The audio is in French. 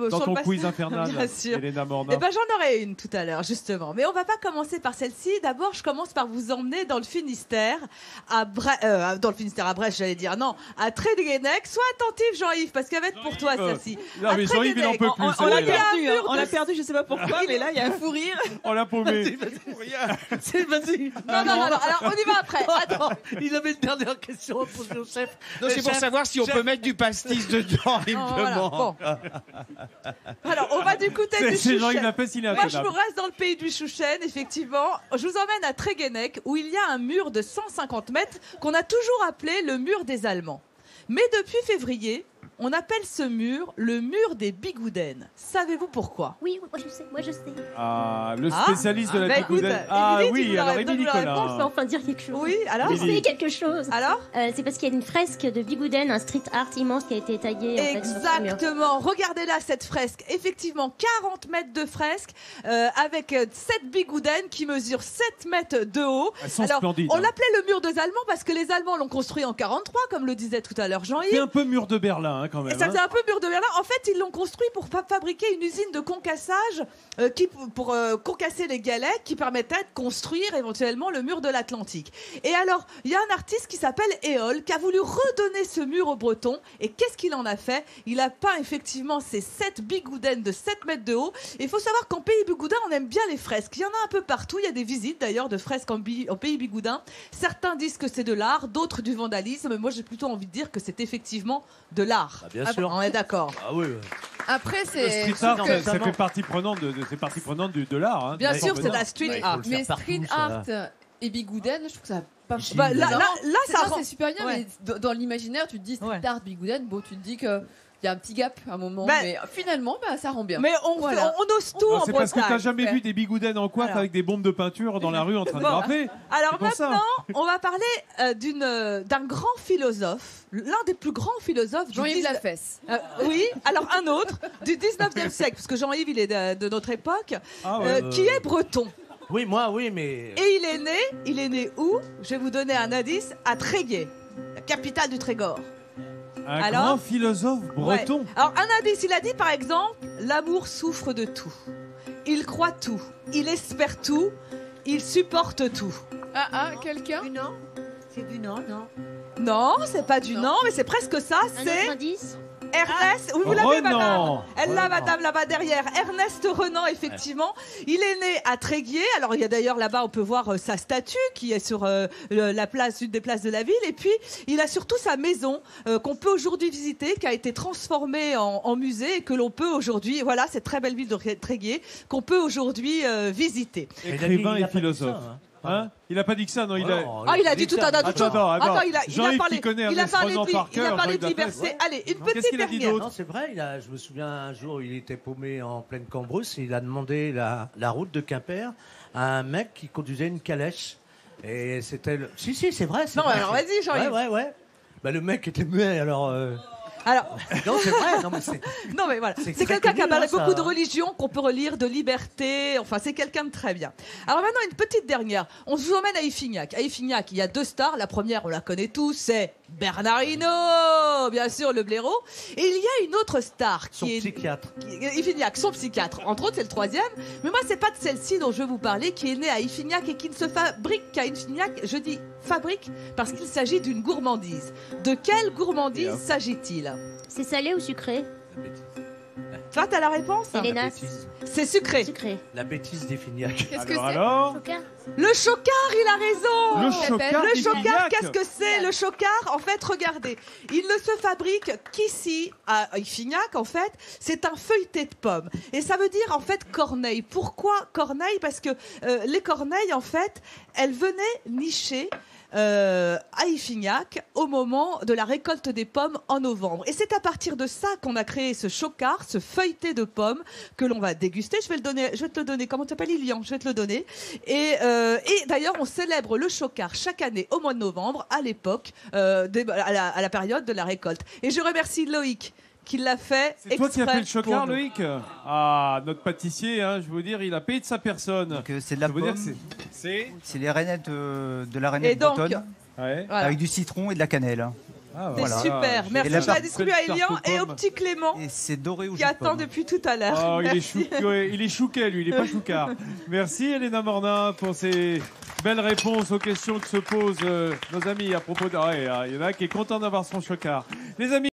dans sur ton le quiz infernal, Bien sûr. Elena Morna. Eh ben, j'en aurai une tout à l'heure, justement. Mais on va pas commencer par celle-ci. D'abord, je commence par vous emmener dans le Finistère, dans le Finistère à Brest, j'allais dire. Non, à Tréguenec. Sois attentif, Jean-Yves, parce qu'elle va être pour toi, celle-ci. Non, mais Jean-Yves, il en peut plus. On l'a celle-là. perdu, hein. On l'a perdu, je sais pas pourquoi, mais là, il y a un fou rire. On l'a paumé. Vas-y. Non, alors on y va après. Attends. Il avait une dernière question à poser au chef. Non, c'est pour savoir si on peut mettre du pastis dedans, il me Voilà. demande. Bon. Alors, on va du côté du C'est Jean-Yves Chouchen. Lafesse, il est Moi, je intenable. vous reste dans le pays du Chouchen, effectivement. Je vous emmène à Tréguenec, où il y a un mur de 150 mètres qu'on a toujours appelé le mur des Allemands. Mais depuis février, on appelle ce mur le mur des Bigouden. Savez-vous pourquoi? Oui, moi je sais. Ah, le spécialiste de la bah écoute, bigoudaine. Ah Émilie, oui, dis-nous alors la Émilie réponse. Je peux Collin. enfin dire quelque chose. Oui, alors Je sais quelque chose. Alors C'est parce qu'il y a une fresque de Bigouden, un street art immense qui a été taillé en fait, sur ce mur. Exactement. Regardez là cette fresque. Effectivement, 40 mètres de fresque avec 7 bigoudens qui mesurent 7 mètres de haut. Elles sont Alors, splendides. on hein. l'appelait le mur des Allemands parce que les Allemands l'ont construit en 43, comme le disait tout à l'heure C'est Jean-Yves. un peu mur de Berlin, hein, quand Et même. ça hein. faisait un peu mur de Berlin. En fait, ils l'ont construit pour fabriquer une usine de concassage pour concasser les galets qui permettait de construire éventuellement le mur de l'Atlantique. Et alors, il y a un artiste qui s'appelle Éole qui a voulu redonner ce mur aux Bretons. Et qu'est-ce qu'il en a fait? Il a peint effectivement ces 7 bigoudens de 7 mètres de haut. Et il faut savoir qu'en pays bigoudin, on aime bien les fresques. Il y en a un peu partout. Il y a des visites d'ailleurs de fresques en pays bigoudin. Certains disent que c'est de l'art, d'autres du vandalisme. Moi, j'ai plutôt envie de dire que c'est effectivement de l'art. Bien sûr. On est d'accord. Ah oui. Après, Le c'est. street art, sauf que- ça fait partie prenante c'est partie prenante de l'art. Hein, Bien du sûr, temps c'est de venant. la street Ouais, il art. faut le Mais faire street partout, ça. art et Bigouden, je trouve que ça va pas. Bah, là, ça Non, rend- c'est super bien, Ouais. mais dans l'imaginaire, tu te dis street Ouais. art, Bigouden, bon, tu te dis que. Il y a un petit gap à un moment, Bah, mais finalement, ça rend bien. Mais on Voilà. ose tout Non, en c'est parce que t'as Bretagne. jamais vu des bigoudens en coiffe Alors. avec des bombes de peinture dans la rue en train de Bon. graffer. Alors C'est pour ça. maintenant, on va parler d'un grand philosophe, l'un des plus grands philosophes du Jean-Yves 19 Lafesse. oui, alors un autre du 19e siècle, parce que Jean-Yves, il est de notre époque, Ah ouais. qui est breton. Oui, moi, oui, mais. Et il est né où? Je vais vous donner un indice, à Tréguier, la capitale du Trégor. Un Alors grand philosophe breton. Ouais. Alors un indice, il a dit par exemple, l'amour souffre de tout. Il croit tout, il espère tout, il supporte tout. Quelqu'un Du Nord? C'est du Nord, non? Non, c'est pas du non, mais c'est presque ça, Un c'est autre indice? Ernest. Oui, vous l'avez, madame. Renan. Elle l'a, madame, là-bas derrière. Ernest Renan, effectivement. Il est né à Tréguier. Alors, il y a d'ailleurs là-bas, on peut voir sa statue qui est sur la place, une des places de la ville. Et puis, il a surtout sa maison qu'on peut aujourd'hui visiter, qui a été transformée en musée et que l'on peut aujourd'hui, voilà, cette très belle ville de Tréguier, qu'on peut aujourd'hui visiter. Écrivain Il a et pas dit philosophe. ça, hein. Hein, il a pas dit que ça, non, il a... Ah, il a dit tout un tas d'autres choses. Attends. il a Jean-Yves parlé, qui connaît il a Ernest parlé Renan de, par il a cœur, parlé de Jean-Yves Lafesse. liberté. Allez, une Qu'est-ce petite qu'il a dit dernière. d'autre? Non, c'est vrai, je me souviens un jour, il était paumé en pleine Cambrousse, il a demandé la route de Quimper à un mec qui conduisait une calèche. Et c'était le... Si, c'est vrai. Non, vrai, alors c'est- vas-y, Jean-Yves. Ouais. Bah, le mec était muet, alors... Alors, Non, c'est vrai, non, mais c'est... non mais voilà, C'est c'est très quelqu'un qui a connu, parlé hein, ça. beaucoup de religion, qu'on peut relire, de liberté, enfin c'est quelqu'un de très bien. Alors maintenant une petite dernière, on vous emmène à Iffignac. À Iffignac, il y a deux stars, la première on la connaît tous, c'est Bernardino, bien sûr le blaireau, et il y a une autre star Son qui est psychiatre. Iffignac, son psychiatre, entre autres c'est le troisième, mais moi c'est pas de celle-ci dont je vais vous parler, qui est née à Iffignac et qui ne se fabrique qu'à Iffignac, je dis fabrique parce qu'il s'agit d'une gourmandise. De quelle gourmandise s'agit-il? C'est salé ou sucré? Toi, t'as la réponse? Elena, C'est sucré. sucré. La bêtise d'Iffignac. Qu'est-ce que c'est Alors Choca? Le chocard, il a raison. Le s'appelle chocard Le chocard, d'Iffignac. qu'est-ce que c'est? Le chocard, en fait, regardez, il ne se fabrique qu'ici, à Iffignac, en fait, c'est un feuilleté de pommes. Et ça veut dire, en fait, corneille. Pourquoi corneille? Parce que les corneilles, en fait, elles venaient nicher à Iffignac au moment de la récolte des pommes en novembre. Et c'est à partir de ça qu'on a créé ce chocard, ce feuilleté de pommes que l'on va déguster. Je vais te le donner. Comment tu t'appelles, Lilian? Je vais te le donner. Et d'ailleurs, on célèbre le chocard chaque année au mois de novembre, à l'époque, à la période de la récolte. Et je remercie Loïc qui l'a fait. C'est toi qui as fait le exprès chocard, pour nous. Loïc? Ah, notre pâtissier, hein, je veux dire, il a payé de sa personne. Donc, c'est de la Ça veut dire pomme, que c'est... c'est les rainettes de la Et rainette donc, bretonne Ouais. voilà. avec du citron et de la cannelle. C'est voilà. super. Merci. la Je la tarte- distribue à tarte Elian aux et au pommes. petit Clément Et c'est doré au qui jus de attend pomme. depuis tout à l'heure. Oh, il est, Merci. il est chouquet, lui, il est pas choucard. Merci Elena Mornin pour ces belles réponses aux questions que se posent nos amis à propos de... il y en a qui est content d'avoir son chocard. Les amis.